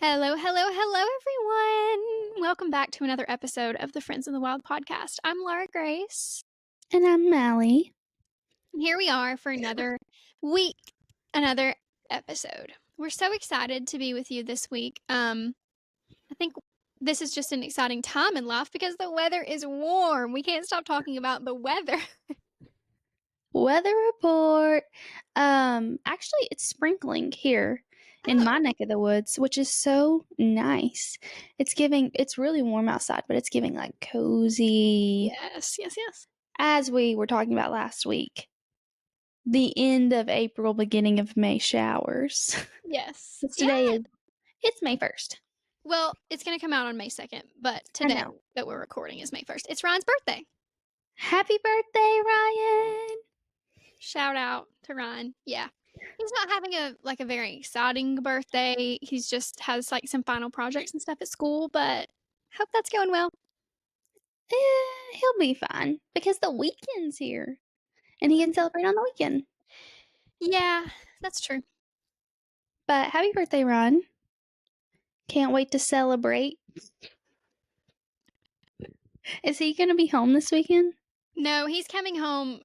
Hello, hello, hello, everyone. Welcome back to another episode of the Friends in the Wild podcast. I'm Laura Grace. And I'm Mallie. And here we are for another week, another episode. We're so excited to be with you this week. I think this is just an exciting time in life because the weather is warm. We can't stop talking about the weather. Weather report. Actually, it's sprinkling here in my neck of the woods, which is so nice. It's really warm outside, but it's giving like cozy. Yes. As we were talking about last week, the end of April, beginning of May showers. Yes. It's May 1st. Well, it's going to come out on May 2nd, but today that we're recording is May 1st. It's Ryan's birthday. Happy birthday, Ryan! Shout out to Ryan. Yeah. He's not having a very exciting birthday. He's just has some final projects and stuff at school, but hope that's going well. He'll be fine because the weekend's here and he can celebrate on the weekend. Yeah, that's true. But happy birthday, Ron. Can't wait to celebrate. Is he going to be home this weekend? No, he's coming home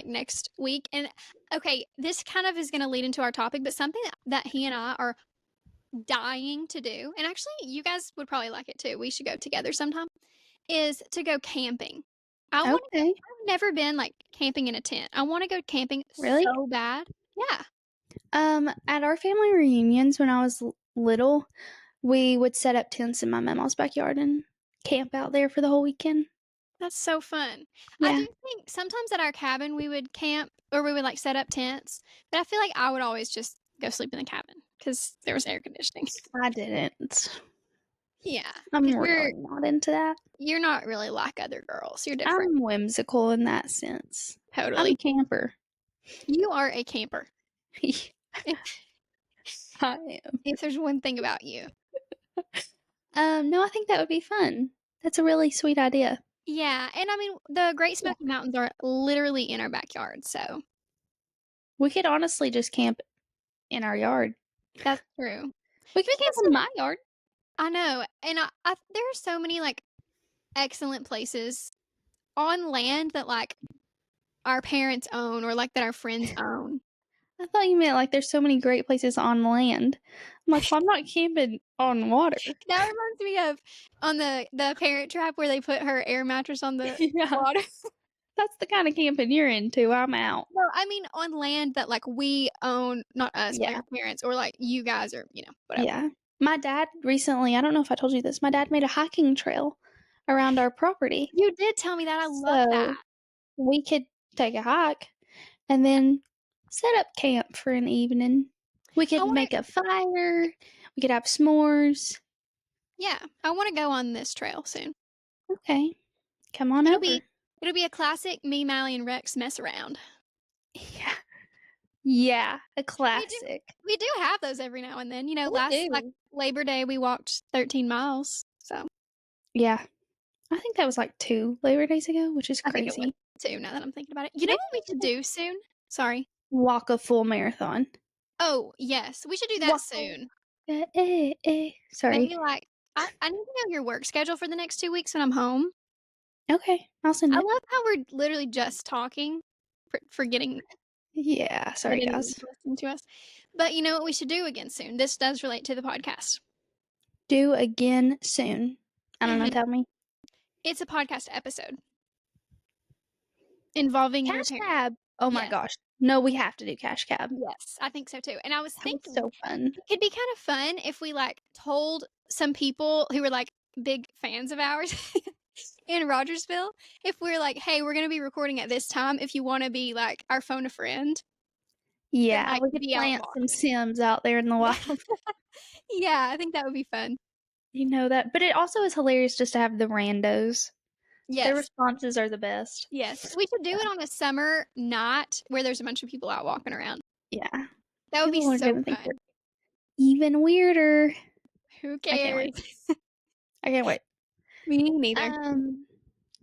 next week. And okay, this kind of is going to lead into our topic, but something that he and I are dying to do, and actually you guys would probably like it too. We should go together sometime. Is to go camping. I've never been camping in a tent. I want to go camping so bad. Yeah. At our family reunions when I was little, we would set up tents in my mama's backyard and camp out there for the whole weekend. That's so fun. Yeah. I do think sometimes at our cabin we would camp or we would set up tents, but I feel like I would always just go sleep in the cabin because there was air conditioning. I didn't. Yeah. I'm really not into that. You're not really like other girls. You're different. I'm whimsical in that sense. Totally. I'm a camper. You are a camper. I am. If there's one thing about you. No, I think that would be fun. That's a really sweet idea. Yeah, and I mean, the Great Smoky Mountains are literally in our backyard, so. We could honestly just camp in our yard. That's true. We could camp in my yard. I know, and I there are so many excellent places on land that our parents own or that our friends own. I thought you meant there's so many great places on land. I'm like, well, I'm not camping on water. That reminds me of on the Parent Trap where they put her air mattress on the water. That's the kind of camping you're into. I'm out. No, I mean on land that we own, not us, but our parents or you guys or whatever. Yeah. My dad recently, I don't know if I told you this, my dad made a hiking trail around our property. You did tell me that. I love that. We could take a hike and then set up camp for an evening. We could make a fire. We could have s'mores. Yeah, I want to go on this trail soon. Okay. Come on over. It'll be a classic me, Mallie, and Rex mess around. Yeah. Yeah, a classic. We do have those every now and then. Last Labor Day we walked 13 miles. So. Yeah. I think that was 2 Labor Days ago, which is crazy. I think it was 2 now that I'm thinking about it. You know what we should do soon? Sorry. Walk a full marathon. Oh, yes. We should do that soon. Sorry. Maybe I need to know your work schedule for the next 2 weeks when I'm home. Okay, I'll send it. I love how we're literally just talking, forgetting. Yeah, sorry guys. Listen to us. But you know what we should do again soon? This does relate to the podcast. Do again soon. I don't know, tell me. It's a podcast episode. Involving Cash Cab. Oh my gosh. No, we have to do Cash Cab. Yes, I think so too. And I was thinking so fun. It'd be kind of fun if we told some people who were big fans of ours in Rogersville, if we're hey, we're going to be recording at this time. If you want to be our phone a friend. Yeah, we could plant some Sims out there in the wild. Yeah, I think that would be fun. You know that. But it also is hilarious just to have the randos. Yes. Their responses are the best. Yes. We should do it on a summer night where there's a bunch of people out walking around. Yeah. That would be so fun. Even weirder. Who cares? I can't wait. Me neither.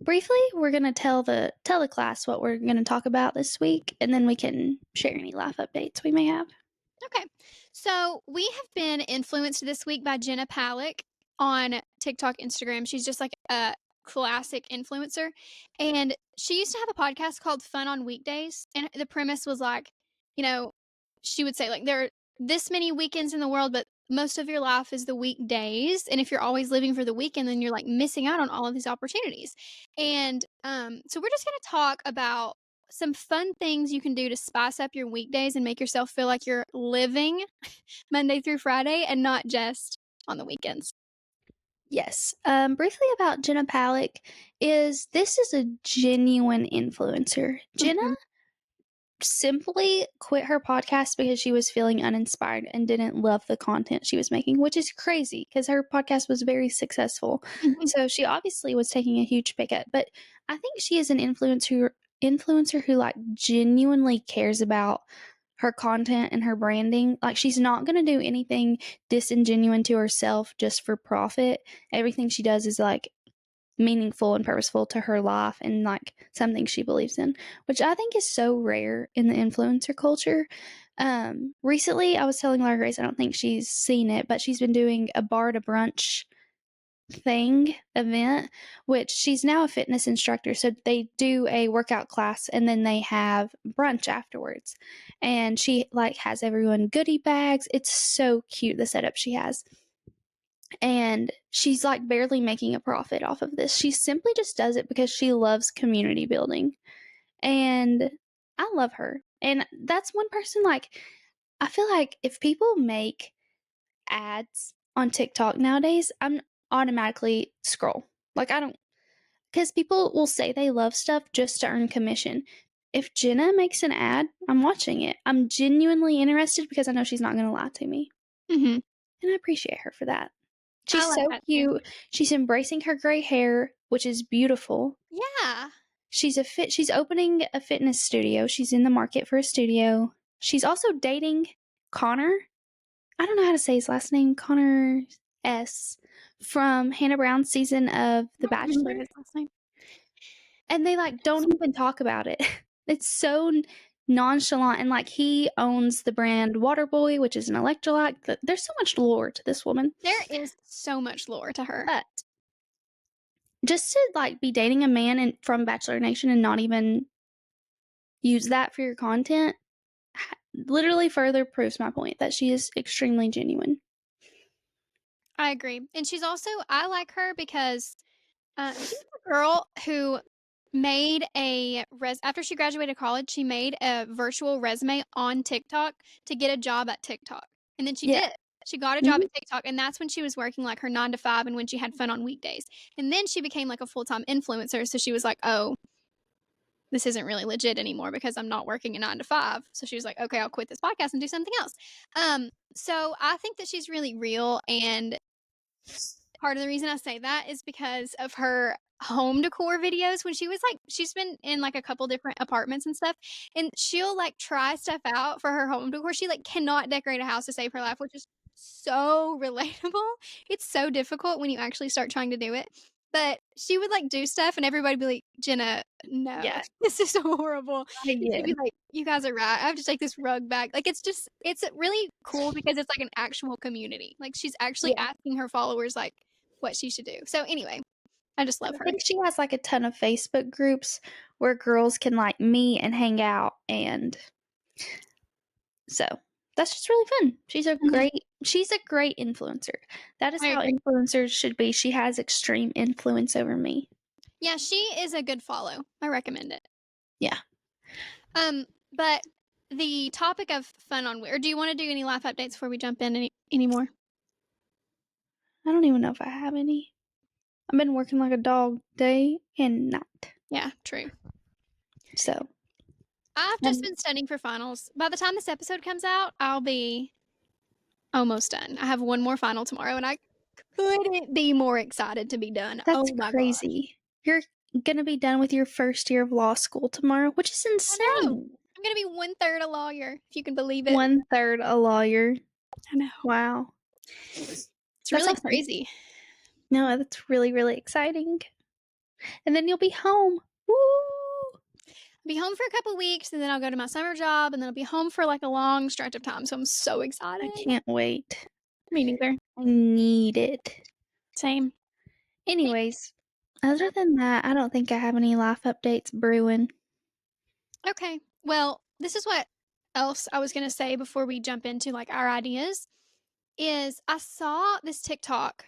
Briefly, we're going to tell the class what we're going to talk about this week, and then we can share any life updates we may have. Okay. So we have been influenced this week by Jenna Palick on TikTok, Instagram. She's just like a classic influencer. And she used to have a podcast called Fun on Weekdays. And the premise was like, you know, she would say, like, there are this many weekends in the world, but most of your life is the weekdays. And if you're always living for the weekend, then you're like missing out on all of these opportunities. And so we're just going to talk about some fun things you can do to spice up your weekdays and make yourself feel like you're living Monday through Friday and not just on the weekends. Yes. Briefly about Jenna Palick this is a genuine influencer. Jenna Mhm. simply quit her podcast because she was feeling uninspired and didn't love the content she was making, which is crazy because her podcast was very successful. Mhm. So she obviously was taking a huge pay cut, but I think she is an influencer who like genuinely cares about her content and her branding. Like she's not going to do anything disingenuine to herself just for profit. Everything she does is like meaningful and purposeful to her life and like something she believes in, which I think is so rare in the influencer culture. Recently, I was telling Laura Grace, I don't think she's seen it, but she's been doing a bar to brunch event, which she's now a fitness instructor. So they do a workout class and then they have brunch afterwards. And she like has everyone goodie bags. It's so cute, the setup she has, and she's like barely making a profit off of this. She simply just does it because she loves community building. And I love her. And that's one person like I feel like if people make ads on TikTok nowadays, I'm automatically scroll. Like I don't cuz people will say they love stuff just to earn commission. If Jenna makes an ad, I'm watching it. I'm genuinely interested because I know she's not going to lie to me. Mhm. And I appreciate her for that. I She's like so that too. cute. She's embracing her gray hair, which is beautiful. Yeah. She's opening a fitness studio. She's in the market for a studio. She's also dating Connor. I don't know how to say his last name. Connor S. from Hannah Brown's season of I The don't remember Bachelor. his last name. And they like don't even talk about it. It's so nonchalant, and like he owns the brand Waterboy, which is an electrolyte. There's so much lore to this woman. There is so much lore to her. But just to like be dating a man from Bachelor Nation and not even use that for your content literally further proves my point that she is extremely genuine. I agree. And she's also I like her because she's a girl who made after she graduated college, she made a virtual resume on TikTok to get a job at TikTok. And then she Yeah. did. She got a job Hmm. at TikTok, and that's when she was working like her 9 to 5 and when she had fun on weekdays. And then she became like a full time influencer. So she was like, oh, this isn't really legit anymore because I'm not working a 9 to 5. So she was like, okay, I'll quit this podcast and do something else. So I think that she's really real, and part of the reason I say that is because of her home decor videos when she's been in like a couple different apartments and stuff, and she'll like try stuff out for her home decor. She like cannot decorate a house to save her life, which is so relatable. It's so difficult when you actually start trying to do it. But she would like do stuff and everybody would be like, Jenna, no, Yeah. this is horrible. I And get she'd be like, you guys are right. I have to take this rug back. Like it's really cool because it's like an actual community. Like she's actually Yeah. asking her followers like what she should do. So anyway, I just And love I her. think she has like a ton of Facebook groups where girls can like meet and hang out, and so that's just really fun. Mhm. She's a great influencer. That is I how agree. influencers should be. She has extreme influence over me. Yeah, she is a good follow. I recommend it. Yeah. But the topic of fun on or do you want to do any life updates before we jump in anymore? I don't even know if I have any. I've been working like a dog day and night. Yeah, true. So, I've just and been studying for finals. By the time this episode comes out, I'll be almost done. I have one more final tomorrow, and I couldn't be more excited to be done. that's Oh my gosh. crazy. You're going to be done with your first year of law school tomorrow, which is I know. insane. I'm going to be 1/3 a lawyer, if you can believe it. One third a lawyer. I know. Wow. It's That's really awesome. crazy. No, that's really, really exciting. And then you'll be home. Woo! be home for a couple weeks, and then I'll go to my summer job, and then I'll be home for like a long stretch of time. So I'm so I excited. can't wait. Me neither. I need it. Same. Anyways, other than that, I don't think I have any life updates brewing. Okay. Well, this is what else I was going to say before we jump into like our ideas is I saw this TikTok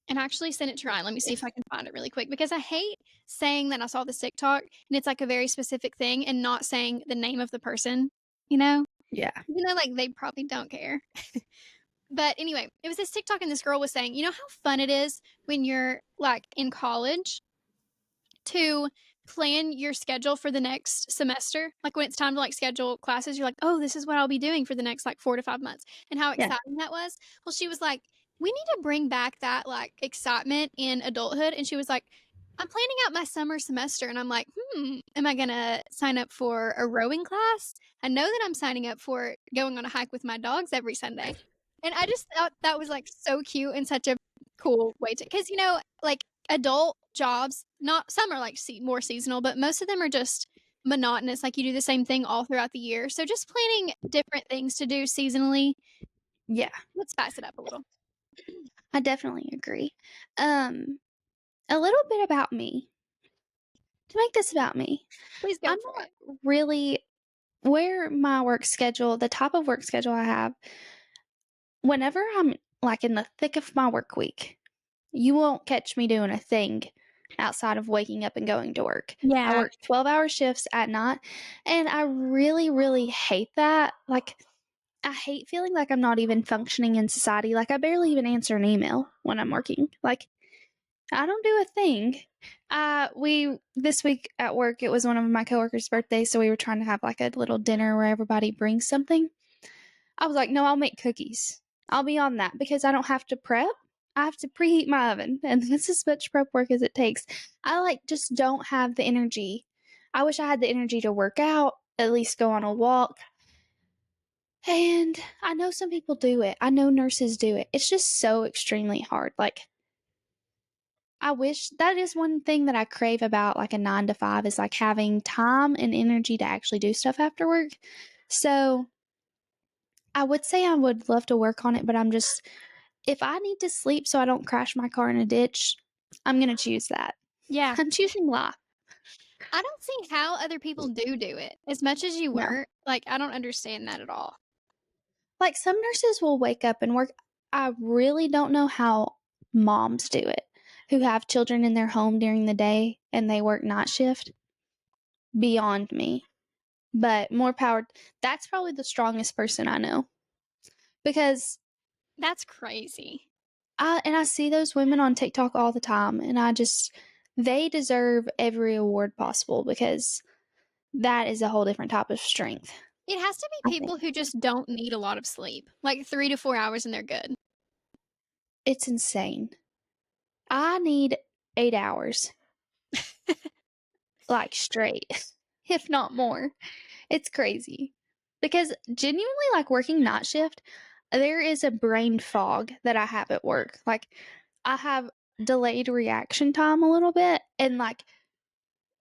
and I actually sent it to Ryan. Let me see if I can find it really quick because I hate saying that I saw this TikTok and it's like a very specific thing and not saying the name of the person, you know? Yeah. Even though like they probably don't care. But anyway, it was this TikTok and this girl was saying, you know how fun it is when you're like in college to plan your schedule for the next semester. Like when it's time to like schedule classes, you're like, oh, this is what I'll be doing for the next like 4 to 5 months. And how Yeah. exciting that was. Well, she was like, we need to bring back that like excitement in adulthood. And she was like, I'm planning out my summer semester. And I'm like, am I going to sign up for a rowing class? I know that I'm signing up for going on a hike with my dogs every Sunday. And I just thought that was like so cute and such a cool way to, because, you know, like adult jobs, not some are like more seasonal, but most of them are just monotonous. Like you do the same thing all throughout the year. So just planning different things to do seasonally, Yeah. let's spice it up a little. I definitely agree. A little bit about me. To make this about me, Please go I'm for not it. really where my work schedule, the type of work schedule I have, whenever I'm like in the thick of my work week, you won't catch me doing a thing outside of waking up and going to work. I Yeah. work 12-hour shifts at night, and I really, really hate that. Like, I hate feeling like I'm not even functioning in society. Like, I barely even answer an email when I'm working. Like, I don't do a thing. We this week at work, it was one of my coworkers' birthdays, so we were trying to have like a little dinner where everybody brings something. I was like, no, I'll make cookies. I'll be on that because I don't have to prep. I have to preheat my oven, and that's as much prep work as it takes. I like just don't have the energy. I wish I had the energy to work out, at least go on a walk. And I know some people do it. I know nurses do it. It's just so extremely hard. Like, I wish that is one thing that I crave about like a 9 to 5 is like having time and energy to actually do stuff after work. So I would say I would love to work on it, but I'm just, if I need to sleep so I don't crash my car in a ditch, I'm going to choose that. Yeah. I'm choosing life. I don't see how other people do it as much as you No. work. Like, I don't understand that at all. Like some nurses will wake up and work. I really don't know how moms do it who have children in their home during the day and they work night shift. Beyond me. But more power. That's probably the strongest person I know because That's crazy. I see those women on TikTok all the time, and I just they deserve every award possible because that is a whole different type of strength. It has to I be think people who just don't need a lot of sleep, like 3 to 4 hours, and they're good. it's insane. I need 8 hours, like straight, if not more. It's crazy because genuinely, like working night shift, there is a brain fog that I have at work. Like I have delayed reaction time a little bit, and like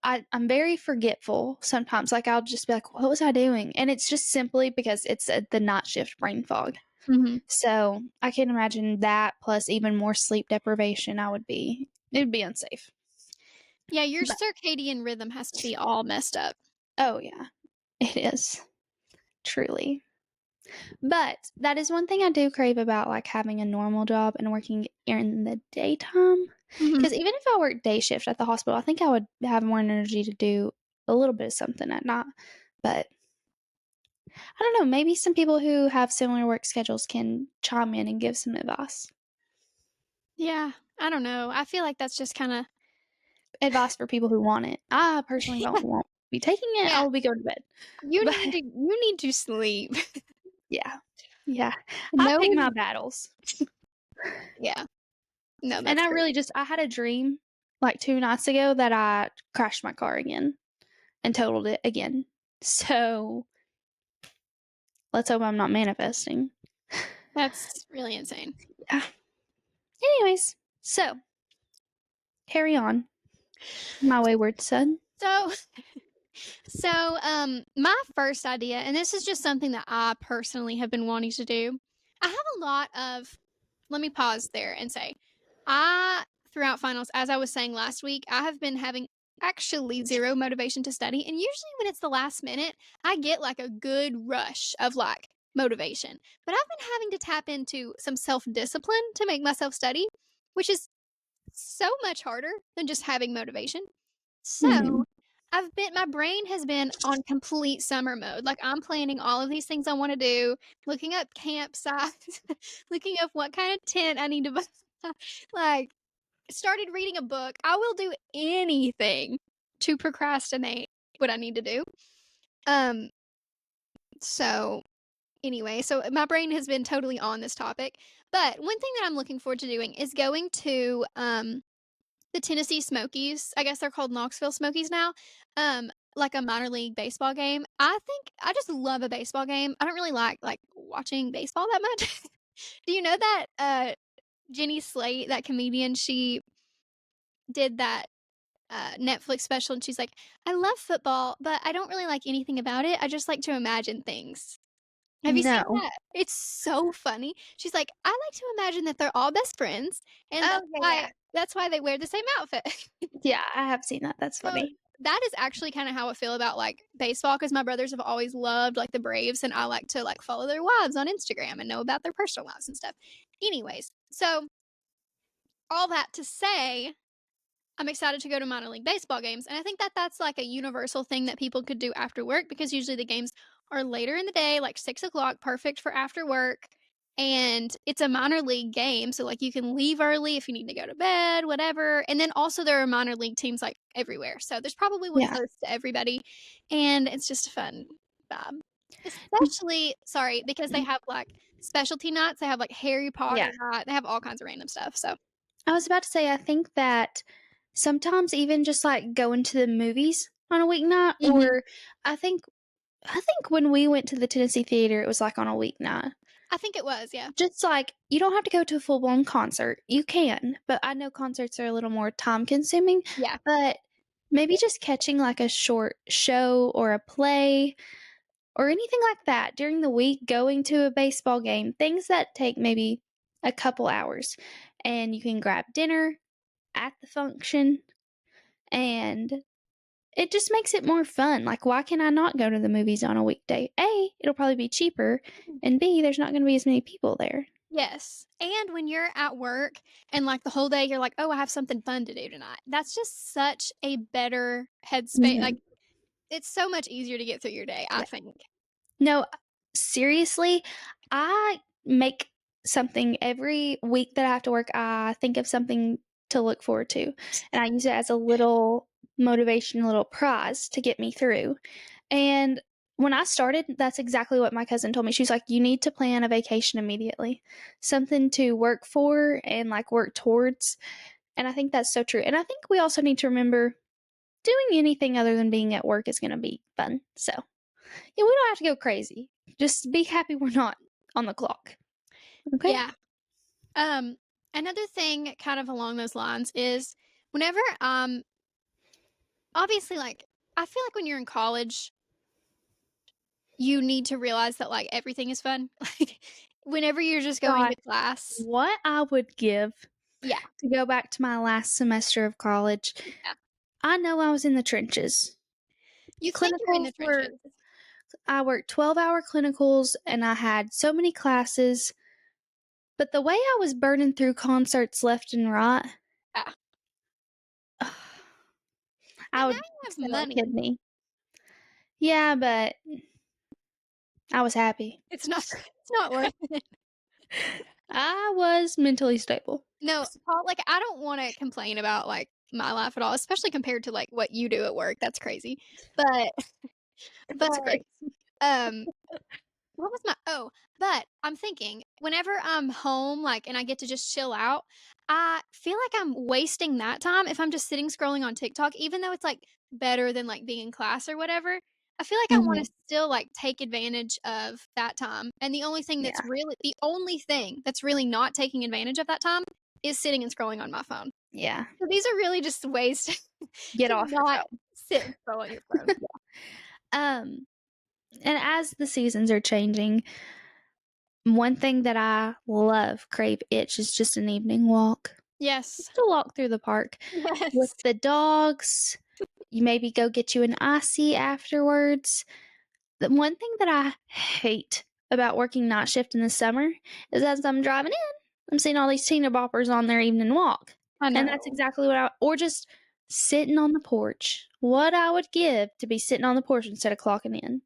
I'm very forgetful sometimes. Like I'll just be like, "What was I doing?" And it's just simply because it's the night shift brain fog. Mhm. So I can imagine that plus even more sleep deprivation. It'd be unsafe. Yeah, your But circadian rhythm has to be all messed up. oh yeah, it is truly. But that is one thing I do crave about like having a normal job and working in the daytime. Mhm. Because even if I work day shift at the hospital, I think I would have more energy to do a little bit of something at night. But I don't know, maybe some people who have similar work schedules can chime in and give some advice. Yeah, I don't know. I feel like that's just kinda Advice for people who want it. I personally don't want be taking it. I Yeah, will be going to bed. you But need to you need to sleep. yeah. Yeah. I pick No my battles. Yeah. No, And that's I great. really just I had a dream like 2 nights ago that I crashed my car again and totaled it again. So, let's hope I'm not manifesting. That's really insane. Yeah. Anyways, so carry on, my wayward son. So, So, my first idea, and this is just something that I personally have been wanting to do. I have a lot of, let me pause there and say, I, throughout finals, as I was saying last week, I have been having actually zero motivation to study. And usually when it's the last minute, I get like a good rush of like motivation. But I've been having to tap into some self discipline to make myself study, which is so much harder than just having motivation. Hmm. So, my brain has been on complete summer mode. Like, I'm planning all of these things I wanna do, looking up campsites, looking up what kind of tent I need to buy. Like, started reading a book. I will do anything to procrastinate what I need to do. Um, so anyway, so my brain has been totally on this topic. But one thing that I'm looking forward to doing is going to, the Tennessee Smokies, I guess they're called Knoxville Smokies now, like a minor league baseball game. I think I just love a baseball game. I don't really like watching baseball that much. Do you know that Jenny Slate, that comedian, she did that Netflix special and she's like, "I love football, but I don't really like anything about it. I just like to imagine things." Have you seen No. that? It's so funny. She's like, "I like to imagine that they're all best friends, and Oh, yeah, yeah. that's why they wear the same outfit." Yeah, I have seen that. That's So, funny. that is actually kinda how I feel about, like, baseball because my brothers have always loved, like, the Braves, and I like to, like, follow their wives on Instagram and know about their personal lives and stuff. Anyways, so all that to say, I'm excited to go to minor league baseball games, and I think that that's, like, a universal thing that people could do after work because usually the games are later in the day, like 6 o'clock, perfect for after work, and it's a minor league game, so, like, you can leave early if you need to go to bed, whatever, and then also there are minor league teams, like, everywhere, so there's probably one Yeah. close to everybody, and it's just a fun vibe. Especially sorry, because they have, like, specialty nights, they have, like, Harry Yeah. Potter night, they have all kinds of random stuff, so I was about to say, I think that sometimes even just like going to the movies on a weeknight, Mhm. or I think I think when we went to the Tennessee Theater, it was like on a weeknight. I think it was, yeah. Just like you don't have to go to a full blown concert. You can, but I know concerts are a little more time consuming. Yeah. But maybe just catching like a short show or a play or anything like that during the week, going to a baseball game, things that take maybe a couple hours. And you can grab dinner at the function, and it just makes it more fun. Like, why can I not go to the movies on a weekday? A, it'll probably be cheaper, and B, there's not going to be as many people there. Yes, and when you're at work and, like, the whole day you're like, "Oh, I have something fun to do tonight." That's just such a better headspace like, Mhm. it's so much easier to get through your day, I Yeah. think. No, seriously, I make something every week that I have to work. I think of something to look forward to, and I use it as a little motivation, a little prize to get me through. And when I started, that's exactly what my cousin told me. She was like, "You need to plan a vacation immediately, something to work for and like work towards." And I think that's so true. And I think we also need to remember doing anything other than being at work is going to be fun. So, yeah, we don't have to go crazy. Just be happy we're not on the clock. Okay? Yeah. Um, Another thing kind of along those lines is whenever, obviously, like, I feel like when you're in college, you need to realize that, like, everything is fun. Like, whenever you're just going God, to class what I would give yeah, to go back to my last semester of college. yeah. I know I was in the trenches. You think you're in Clinicals the trenches. were, I worked 12-hour clinicals and I had so many classes, but the way I was burning through concerts left and right, Yeah. But I now would you have say, like, money. kid me. Yeah, but I was happy. It's not it's not worth it. I was mentally stable. No, Paul, like, I don't wanna complain about, like, my life at all, especially compared to, like, what you do at work, that's crazy. But but, That's great. um, what was my but I'm thinking, whenever I'm home, like, and I get to just chill out, I feel like I'm wasting that time if I'm just sitting scrolling on TikTok, even though it's, like, better than, like, being in class or whatever. I feel like I wanna Mhm. still, like, take advantage of that time, and Yeah, the only thing that's really not taking advantage of that time is sitting and scrolling on my phone. yeah. So these are really just ways to Get to off your not phone. sit and scroll on your phone. Um, and as the seasons are changing, one thing that I love, crave, itch is just an evening walk. Yes. Just a walk through the park with Yes. the dogs. You maybe go get you an icy afterwards. The one thing that I hate about working night shift in the summer is as I'm driving in, I'm seeing all these teeter boppers on their evening walk. I And that's know. exactly what or just sitting on the porch. What I would give to be sitting on the porch instead of clocking in.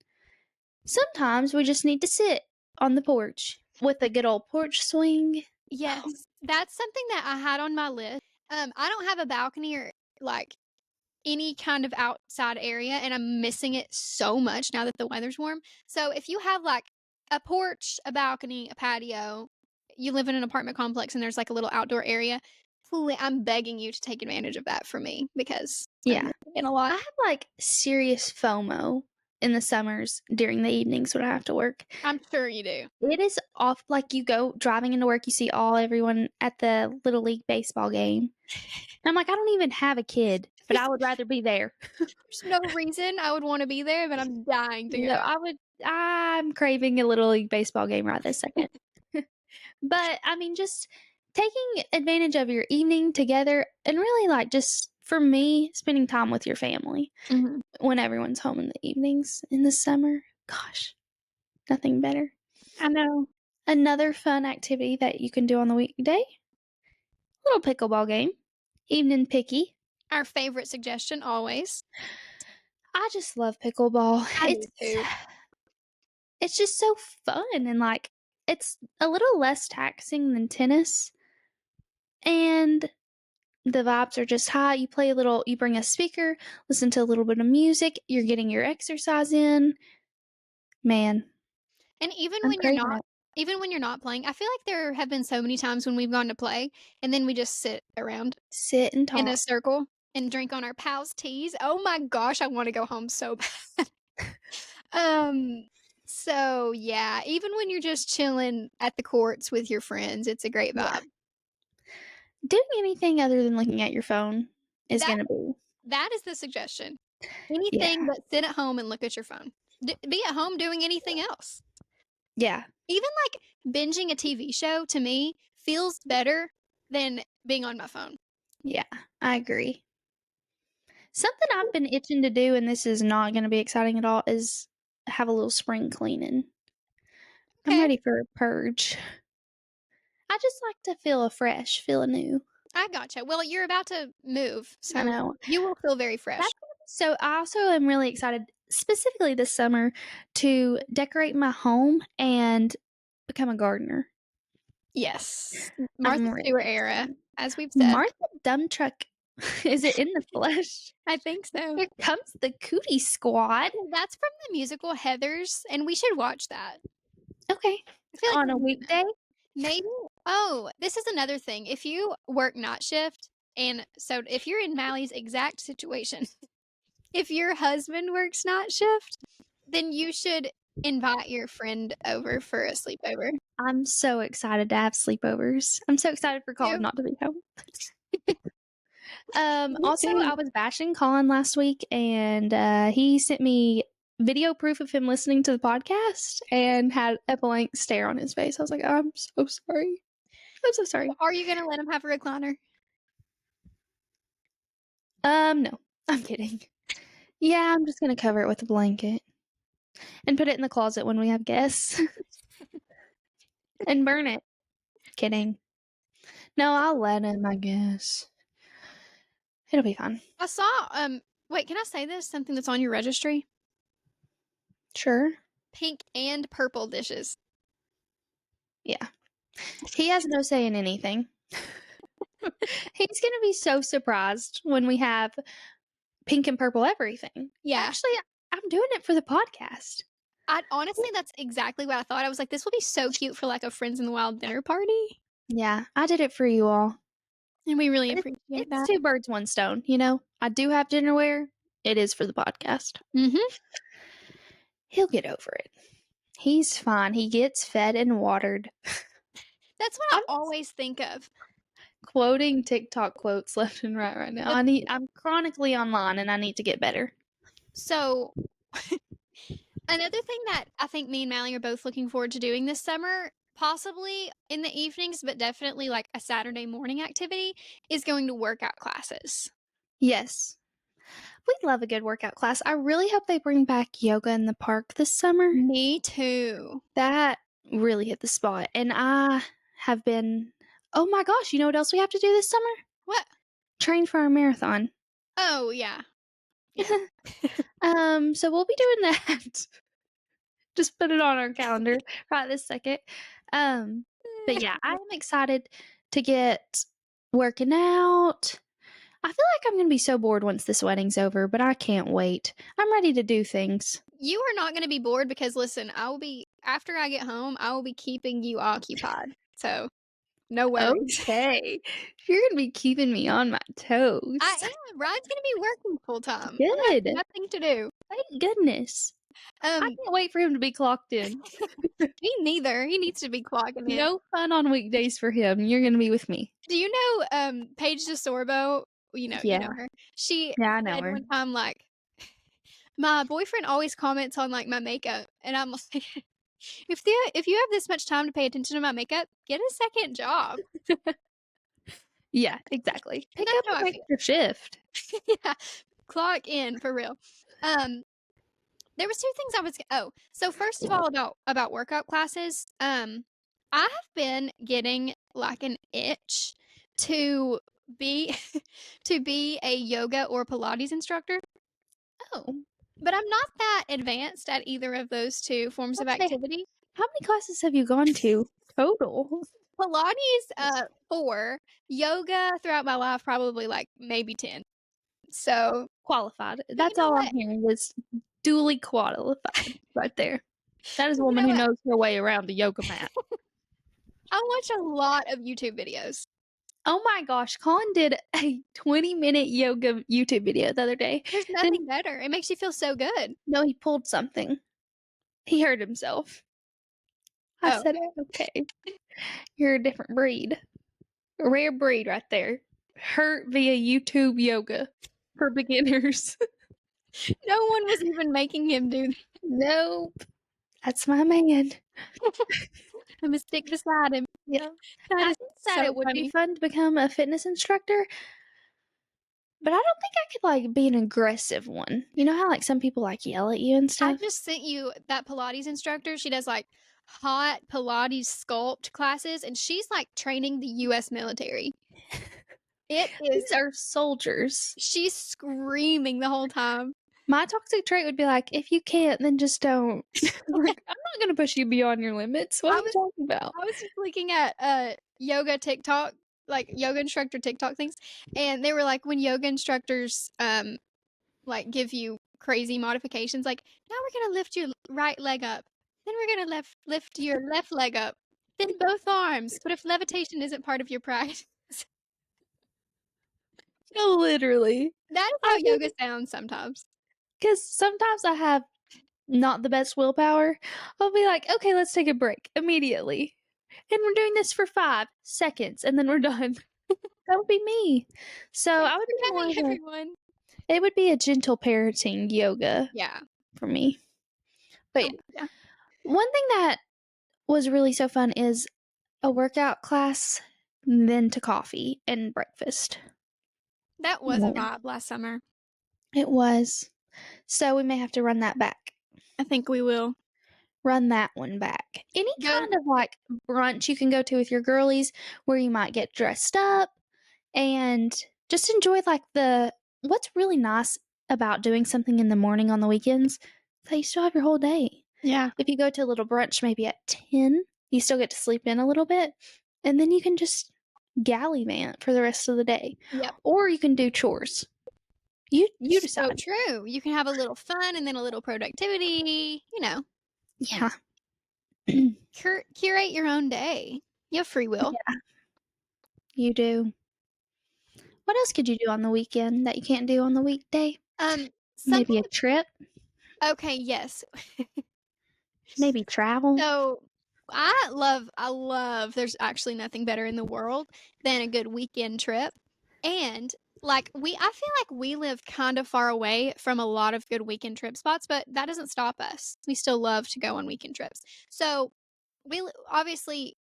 Sometimes we just need to sit on the porch with a good old porch swing. Yes. That's something that I had on my list. I don't have a balcony or like any kind of outside area, and I'm missing it so much now that the weather's warm. So if you have like a porch, a balcony, a patio, you live in an apartment complex and there's like a little outdoor area, I'm begging you to take advantage of that for me because I'm Yeah. missing it a I lot. have like serious FOMO in the summers during the evenings when I have to work. I'm sure you do. It is off like you go driving into work, you see everyone at the Little League baseball game. And I'm like, I don't even have a kid, but I would rather be there. There's no reason I would want to be there, but I'm dying to No, go. I'm craving a Little League baseball game right this second. But I mean, just taking advantage of your evening together and really like just for me, spending time with your family Mhm. when everyone's home in the evenings in the summer. Gosh, nothing better. I know. Another fun activity that you can do on the weekday, little pickleball game, evening picky. Our favorite suggestion always. I just love pickleball. I do too. It's just so fun and like it's a little less taxing than tennis and the vibes are just high. You play a little, you bring a speaker, listen to a little bit of music, you're getting your exercise in. Man, And I'm craving it. even when you're not playing, I feel like there have been so many times when we've gone to play and then we just sit around Sit and in a talk. circle and drink on our pals' teas. Oh my gosh, I want to go home so bad. um so yeah, even when you're just chilling at the courts with your friends, it's a great Yeah. vibe. Doing anything other than looking at your phone is That going to be, that is the suggestion. yeah. Anything but sit at home and look at your phone. Be at home doing anything else. Yeah. Even like binging a TV show to me feels better than being on my phone. Yeah. I agree. Something I've been itching to do, and this is not going to be exciting at all, is have a little spring cleaning. I'm Okay, ready for a purge. I just like to feel fresh, feel anew. I gotcha. Well, you're about to move, I so know. you will feel very That's fresh. so I also am really excited, specifically this summer, to decorate my home and become a gardener. Yes. I'm Martha really Stewart era, excited. as we've said. Martha Dumbtruck, is it in the flesh? I think so. Here comes the cootie squad. That's from the musical Heathers, and we should watch that. Okay. I feel like On we a need to know. weekday? Maybe. Oh, this is another thing. If you work night shift, and so if you're in Mally's exact situation, if your husband works night shift, then you should invite your friend over for a sleepover. I'm so excited to have sleepovers. I'm so excited for Colin Too. not to be home. Me Also, too. I was bashing Colin last week, and he sent me video proof of him listening to the podcast and had a blank stare on his face. I was like, I'm so sorry. I'm so sorry. Are you gonna let him have a recliner? No, I'm kidding. Yeah, I'm just gonna cover it with a blanket and put it in the closet when we have guests and burn it. Kidding. No, I'll let him, I guess. It'll be fine. I saw wait, can I say this? Something that's on your registry? Sure. Pink and purple dishes. Yeah. He has no say in anything. He's gonna be so surprised when we have pink and purple everything. Yeah. Actually, I'm doing it for the podcast. I honestly that's exactly what I thought. I was like, this will be so cute for like a Friends in the Wild dinner party. Yeah, I did it for you all. And we really It's, appreciate it's that. two birds, one stone, you know? I do have dinnerware. It is for the podcast. Mm-hmm. He'll get over it. He's fine. He gets fed and watered. That's what I always think of. Quoting TikTok quotes left and right now. I'm chronically online and I need to get better. So Another thing that I think me and Mally are both looking forward to doing this summer, possibly in the evenings, but definitely like a Saturday morning activity, is going to workout classes. Yes. We love a good workout class. I really hope they bring back yoga in the park this summer. Me too. That really hit the spot. And I have been, oh my gosh, you know what else we have to do this summer? What? Train for our marathon. Oh, yeah. Yeah. So we'll be doing that. Just put it on our calendar right this second. But yeah, I am excited to get working out. I feel like I'm going to be so bored once this wedding's over, but I can't wait. I'm ready to do things. You are not going to be bored because, listen, after I get home, I will be keeping you occupied. So, no worries. Okay. You're going to be keeping me on my toes. I am. Ryan's going to be working full time. I have Good. nothing to do. Thank goodness. I can't wait for him to be clocked in. Me neither. He needs to be clocking in. No fun on weekdays for him. You're going to be with me. Do you know Paige DeSorbo? You Yeah. know her. She Yeah, I know said her. one time, like, my boyfriend always comments on like my makeup, and I'm like, if you have this much time to pay attention to my makeup, get a second job. Yeah, exactly. Pick That's up how an I feel. extra shift. Yeah, clock in for real. There was two things I was. So first of all, about workout classes, I have been getting like an itch to be to be a yoga or Pilates instructor. Oh. But I'm not that advanced at either of those two forms of Okay. activity. How many classes have you gone to total? Pilates, 4. Yoga throughout my life, probably like maybe 10. So, Qualified. but you That's know all I'm what? hearing is duly qualified right there. That is a You woman know who what? knows her way around a yoga mat. I watch a lot of YouTube videos. Oh my gosh, Colin did a 20-minute yoga YouTube video the other day. There's Then nothing better. It makes you feel so good. no, he pulled something. He hurt himself. I Oh, said, okay, you're a different breed. A rare breed right there. Hurt via YouTube yoga for beginners. no one was even making him do that. Nope. That's my man. I'm gonna stick beside him. Yeah. That I is think that so it would be funny. fun to become a fitness instructor, but I don't think I could like be an aggressive one. You know how like some people like yell at you and I stuff? just sent you that Pilates instructor. She does like hot Pilates sculpt classes, and she's like training the U.S. military. It is. These are soldiers. She's screaming the whole time. My toxic trait would be like, if you can't, then just don't. Like, I'm not gonna push you beyond your limits. What I are you was talking about? I was just looking at yoga TikTok, like yoga instructor TikTok things, and they were like when yoga instructors like give you crazy modifications, like now we're gonna lift your right leg up, then we're gonna lift your left leg up, then both arms. But if levitation isn't part of your practice, Literally. that is how yoga sounds sometimes. Because sometimes I have not the best willpower. I'll be like, okay, let's take a break immediately. And we're doing this for 5 seconds and then we're done. That would be me. So I would be more of a, Everyone. it would be a gentle parenting yoga Yeah. for me. But yeah. Yeah. One thing that was really so fun is a workout class, then to coffee and breakfast. That was a Yeah. vibe last summer. It was. So we may have to run that back. I think we will. Run that one back. Any Go. kind of like brunch you can go to with your girlies where you might get dressed up and just enjoy like what's really nice about doing something in the morning on the weekends is that you still have your whole day. Yeah. If you go to a little brunch maybe at 10, you still get to sleep in a little bit and then you can just gallivant for the rest of the day. Yep. Or you can do chores. You So decide. true. You can have a little fun and then a little productivity. You know, Yeah. curate your own day. You have free will. Yeah. You do. What else could you do on the weekend that you can't do on the weekday? Maybe Something. a trip, Okay. Yes. maybe travel. So I love. There's actually nothing better in the world than a good weekend trip, and Like, I feel like we live kind of far away from a lot of good weekend trip spots, but that doesn't stop us. We still love to go on weekend trips. So, obviously,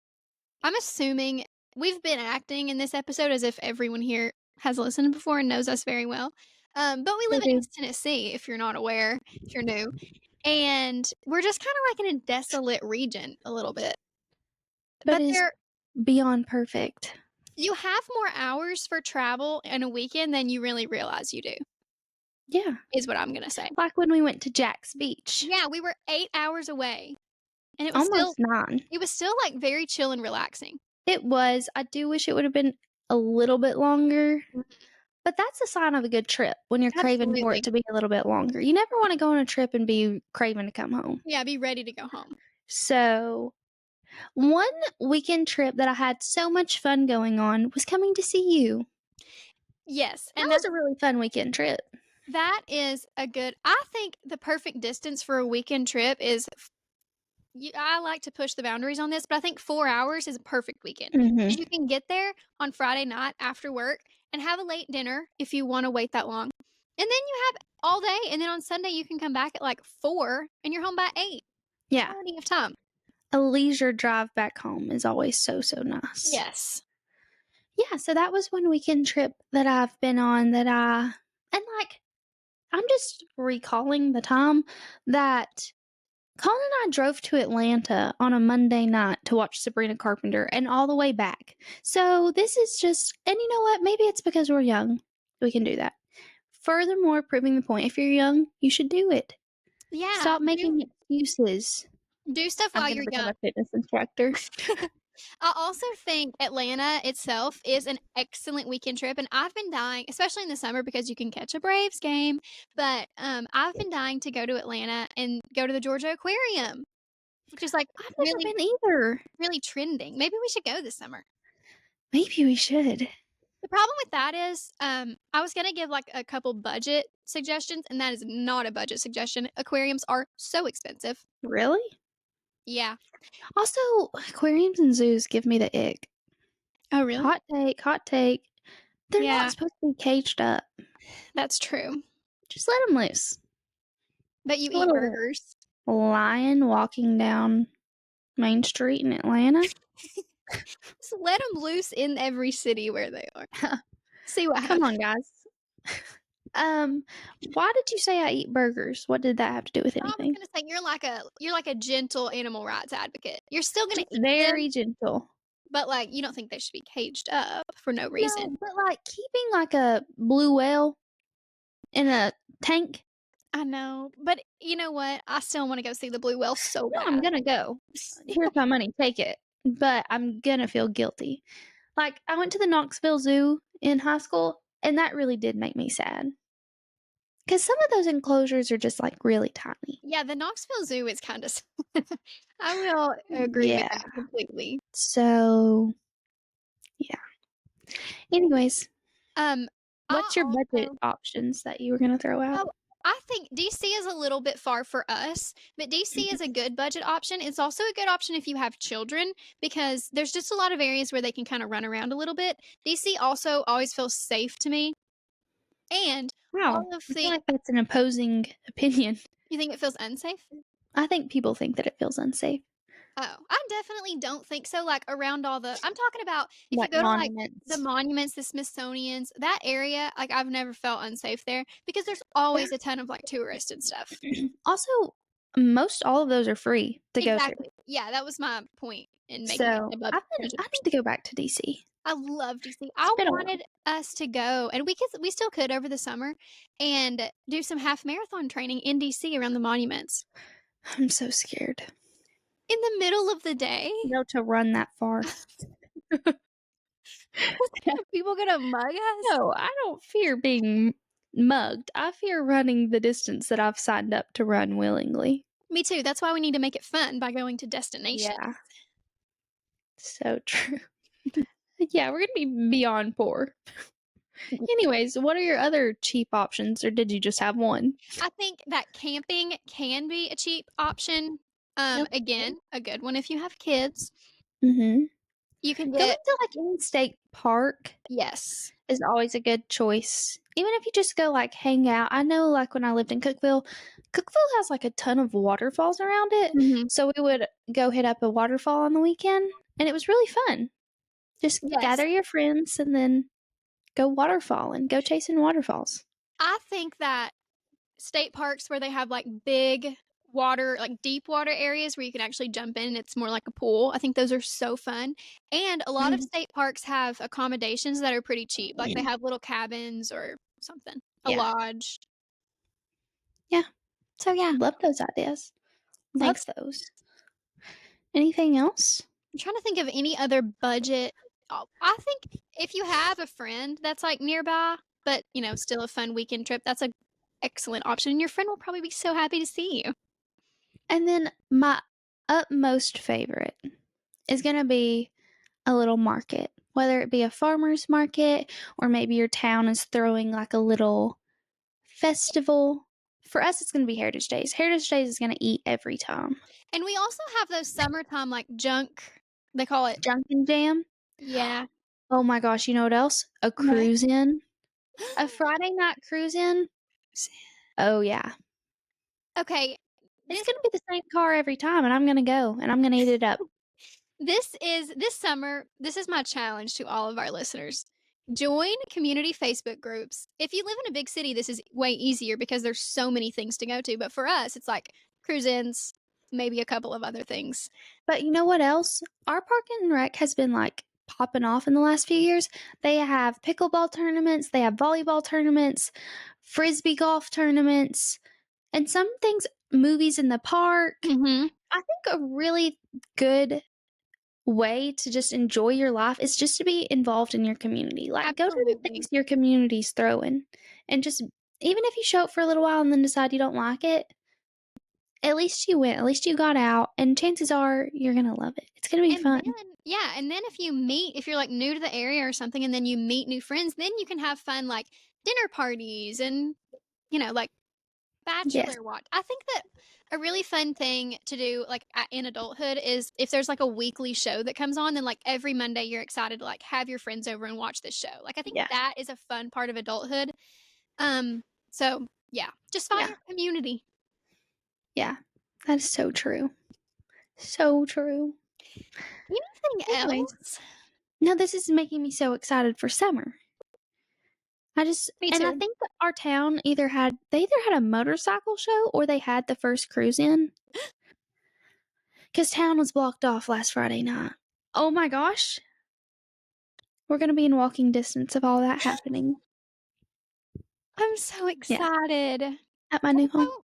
I'm assuming we've been acting in this episode as if everyone here has listened before and knows us very well. But we They live in do. East Tennessee, if you're not aware, if you're new. And we're just kind of like in a desolate region a little bit. But But is beyond perfect. you have more hours for travel in a weekend than you really realize you do, Yeah. is what I'm gonna say. Like when we went to Jack's Beach. Yeah, we were 8 hours away, and Almost 9. it was still, like, very chill and relaxing. It was. I do wish it would have been a little bit longer. But that's a sign of a good trip when you're craving for it Absolutely. to be a little bit longer. You never want to go on a trip and be craving to come home. Yeah, be ready to go home. So, one weekend trip that I had so much fun going on was coming to see you. Yes, That and was a really fun weekend trip. that is a good I think the perfect distance for a weekend trip is I like to push the boundaries on this, but I think 4 hours is a perfect weekend Mhm. because you can get there on Friday night after work and have a late dinner if you wanna wait that long, and then you have all day, and then on Sunday, you can come back at, like, 4, and you're home by 8. Yeah. Plenty of time. A leisure drive back home is always so, so nice. Yes. Yeah, so that was one weekend trip that I've been on and like, I'm just recalling the time that Colin and I drove to Atlanta on a Monday night to watch Sabrina Carpenter and all the way back. So this is just, and you know what? Maybe it's because we're young. We can do that. Furthermore, proving the point, if you're young, you should do it. Yeah, Stop making excuses. do stuff I'm while going to you're become young. a fitness instructor. I also think Atlanta itself is an excellent weekend trip, and I've been dying, especially in the summer because you can catch a Braves game, but, I've been dying to go to Atlanta and go to the Georgia Aquarium, which is, like, I've never really, been either. really trending. Maybe we should go this summer. Maybe we should. The problem with that is, I was gonna give, like, a couple budget suggestions, and that is not a budget suggestion. Aquariums are so expensive. Really? Yeah. Also, aquariums and zoos give me the ick. Oh, really? Hot take, hot take. They're not Yeah, supposed to be caged up. that's true. Just let them loose. But you A eat little burgers. lion walking down Main Street in Atlanta. Just let them loose in every city where they are. See what Come happens. on, guys. Why did you say I eat burgers? What did that have to do with I was anything? gonna say you're like a gentle animal rights advocate. You're still gonna Just eat them, very gentle. but, like, you don't think they should be caged up for no No, reason. but like keeping like a blue whale in a tank. I know, but you know what? I still wanna go see the blue whale so No, I'm bad. gonna go. Here's my money. Take it. But I'm gonna feel guilty. Like I went to the Knoxville Zoo in high school, and that really did make me sad. Because some of those enclosures are just like really tiny. Yeah, the Knoxville Zoo is kinda I will agree with Yeah. that completely. So, yeah. Anyways, Um, I what's your budget also options that you were gonna throw out? Oh, I think DC is a little bit far for us, but DC is Mhm. a good budget option. It's also a good option if you have children because there's just a lot of areas where they can kind of run around a little bit. DC also always feels safe to me. And Wow. all of I feel the like that's an opposing opinion. you think it feels unsafe? I think people think that it feels unsafe, Oh, I definitely don't think so. Like around I'm talking about if you like go to like the monuments. monuments, the Smithsonian's, that area, like I've never felt unsafe there because there's always a ton of like tourists and stuff. Also, most all of those are free to go to. Exactly. Yeah, that was my point in making it So, above budget. I need to go back to DC. I love DC. It's I been a while. wanted us to go, and we still could over the summer, and do some half marathon training in DC around the monuments I'm so scared. in the middle of the day. To run that far. Are people gonna mug us? No, I don't fear being mugged. I fear running the distance that I've signed up to run willingly. Me too. That's why we need to make it fun by going to destination. Yeah, so true. Yeah, we're gonna be beyond poor. Anyways, what are your other cheap options, or did you just have one? I think that camping can be a cheap option. Okay. Again, a good one if you have kids. Mm-hmm. You can Going get to like any state park Yes. is always a good choice. Even if you just go like hang out. I know like when I lived in Cookville, Cookville has like a ton of waterfalls around it. Mhm. So we would go hit up a waterfall on the weekend and it was really fun. Just Yes. gather your friends and then go waterfalling, go chasing waterfalls. I think that state parks where they have, like, big water, like, deep water areas where you can actually jump in and it's more like a pool, I think those are so fun, and a lot of Mhm. state parks have accommodations that are pretty cheap, like, they have little cabins or something, a Yeah. lodge. Yeah. So, yeah, Love those ideas. Love thanks. those. Anything else? I'm trying to think of any other budget. Oh, I think if you have a friend that's, like, nearby, but, still a fun weekend trip, that's a excellent option, and your friend will probably be so happy to see you. And then my utmost favorite is going to be a little market, whether it be a farmer's market or maybe your town is throwing like a little festival. For us, it's going to be Heritage Days. Heritage Days is going to eat every time. And we also have those summertime, like, junk they call it. Junkin' Jam. Yeah. Oh my gosh, you know what else? A What? cruise in. A Friday night cruise in. Oh yeah. Okay, It's this going to be the same car every time, and I'm going to go and I'm going to eat it up. this summer, this is my challenge to all of our listeners. Join community Facebook groups. If you live in a big city, this is way easier because there's so many things to go to, but for us, it's like cruise-ins, maybe a couple of other things. But you know what else? Our park and rec has been like popping off in the last few years. They have pickleball tournaments, they have volleyball tournaments, frisbee golf tournaments, and some things, movies in the park. Mhm. I think a really good way to just enjoy your life is just to be involved in your community. Like, go to the Absolutely. things your community's throwing and just, even if you show up for a little while and then decide you don't like it, at least you went, at least you got out, and chances are you're gonna love it. It's gonna be And fun. then yeah, and then if you're, like, new to the area or something and then you meet new friends, then you can have fun, like, dinner parties and, like, Yes. bachelor watch. I think that a really fun thing to do, like, in adulthood is if there's, like, a weekly show that comes on, then, like, every Monday you're excited to, like, have your friends over and watch this show. Like, I think Yeah. that is a fun part of adulthood. So, yeah, just find Yeah. your community. Yeah. That is so true. So true. Anything Anyways, else? now this is making me so excited for summer. Me And I too. think that our town they either had a motorcycle show or they had the first cruise in because town was blocked off last Friday night. Oh my gosh. We're going to be in walking distance of all that happening. I'm so Yeah. excited. At my new home. Also,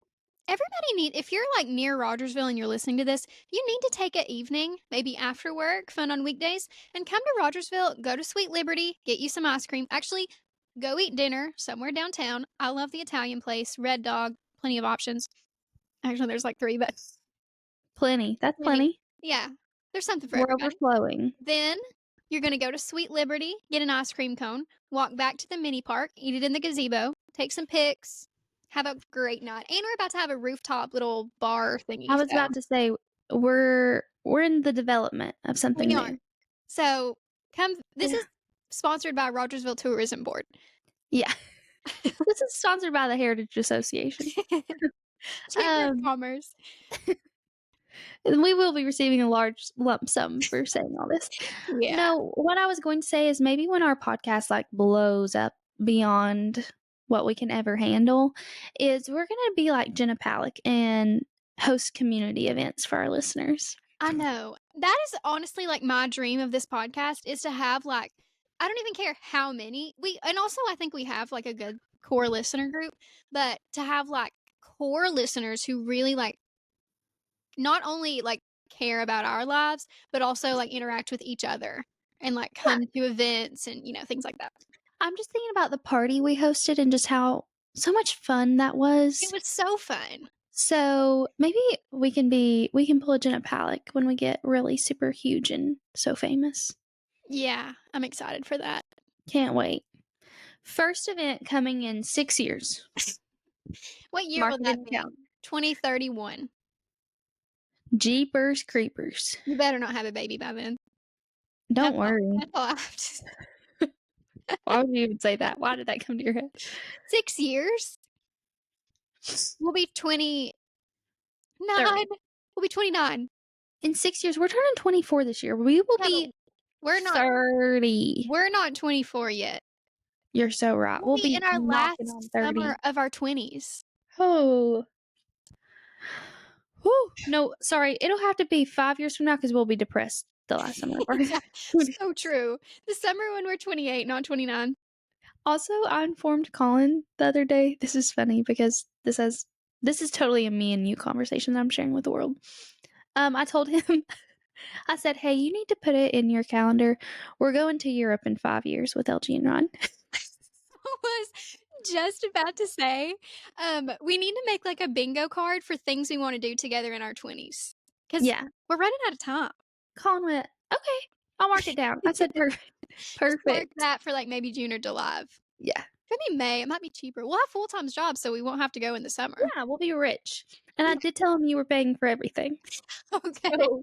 if you're, like, near Rogersville and you're listening to this, you need to take an evening, maybe after work, fun on weekdays, and come to Rogersville, go to Sweet Liberty, get you some ice cream. Actually, go eat dinner somewhere downtown. I love the Italian place, Red Dog, plenty of options. Actually, there's, like, 3, but Plenty. That's plenty. plenty. Yeah, there's something for We're everybody. overflowing. Then you're gonna go to Sweet Liberty, get an ice cream cone, walk back to the mini park, eat it in the gazebo, take some pics, have a great night. And we're about to have a rooftop little bar thingy, I was so about to say we're in the development of we something are. new. So this Yeah. is sponsored by Rogersville Tourism Board. Yeah. This is sponsored by the Heritage Association. Chamber of Um, Commerce. and we will be receiving a large lump sum for saying all this. Yeah. No, what I was going to say is maybe when our podcast like blows up beyond what we can ever handle, is we're gonna be like Jenna Palick and host community events for our listeners. I know. That is honestly, like, my dream of this podcast is to have, like, I don't even care how many and also I think we have, like, a good core listener group, but to have, like, core listeners who really, like, not only, like, care about our lives, but also, like, interact with each other and, like, Yeah. come to events and, things like that. I'm just thinking about the party we hosted and just how so much fun that It was. was so fun. So maybe we can pull a Jenna Palick when we get really super huge and so famous. Yeah, I'm excited for that. Can't wait. First event coming in 6 years. What year Mark will it that in your be? calendar. 2031. Jeepers creepers. You better not have a baby by then. Don't That's all worry. that's all I have to say. Why would you even say that? Why did that come to your head? 6 years? We'll be 29. 30. We'll be 29. In 6 years, we're turning 24 this year. We will Yeah, but be we're not 30. we're not 24 yet. You're so right. We'll We'll be be in our knocking on last 30. summer of our 20s. Oh. Whew. No, sorry. It'll have to be 5 years from now because we'll be depressed the last summer of our Yeah, so true. The summer when we're 28, not 29. Also, I informed Colin the other day. This is funny because this is totally a me and you conversation that I'm sharing with the world. I told him, I said, hey, you need to put it in your calendar. We're going to Europe in 5 years with LG and Ron. I was just about to say, we need to make like a bingo card for things we want to do together in our 20s. Because Yeah. we're running out of time. Colin went, okay, I'll mark it down. I said, Just mark perfect. that for like maybe June or July. Yeah. Maybe May. It might be cheaper. We'll have full-time jobs, so we won't have to go in the summer. Yeah, we'll be rich. And I did tell him you were paying for everything. Okay. So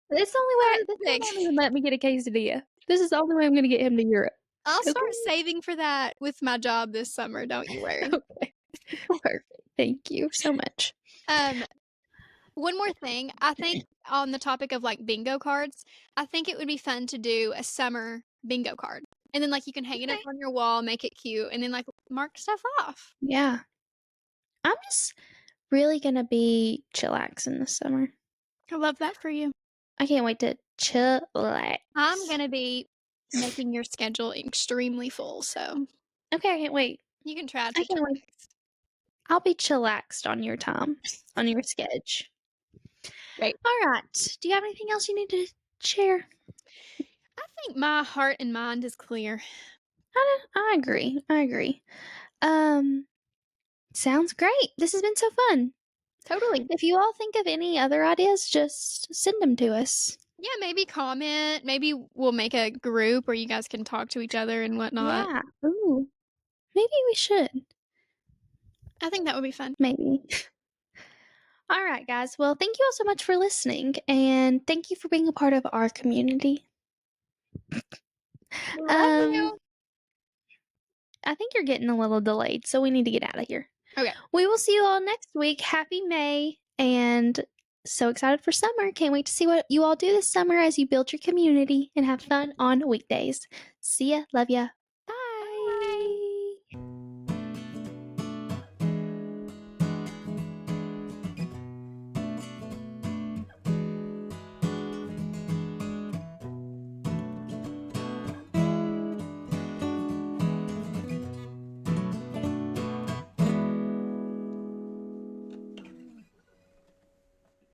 this the only way. This man Perfect. won't even let me get a quesadilla. This is the only way I'm going to get him to Europe. I'll start Okay. saving for that with my job this summer. Don't you worry. Okay. Perfect. Thank you so much. One more thing. I think on the topic of like bingo cards, I think it would be fun to do a summer bingo card. And then like you can hang it up Okay. on your wall, make it cute, and then like mark stuff off. Yeah. I'm just really going to be chillaxing this summer. I love that for you. I can't wait to chillax. I'm going to be making your schedule extremely full, so Okay, I can't wait. you can try I to can't wait. chillax. I'll be chillaxed on your time, on your sketch. Great. All right. Do you have anything else you need to share? I think my heart and mind is clear. I agree. I agree. Sounds great. This has been so fun. Totally. If you all think of any other ideas, just send them to us. Yeah, maybe comment. Maybe we'll make a group where you guys can talk to each other and whatnot. Yeah. Ooh. Maybe we should. I think that would be fun. Maybe. All right, guys. Well, thank you all so much for listening, and thank you for being a part of our community. Love you. I think you're getting a little delayed, so we need to get out of here. Okay. We will see you all next week. Happy May, and so excited for summer. Can't wait to see what you all do this summer as you build your community and have fun on weekdays. See ya. Love ya.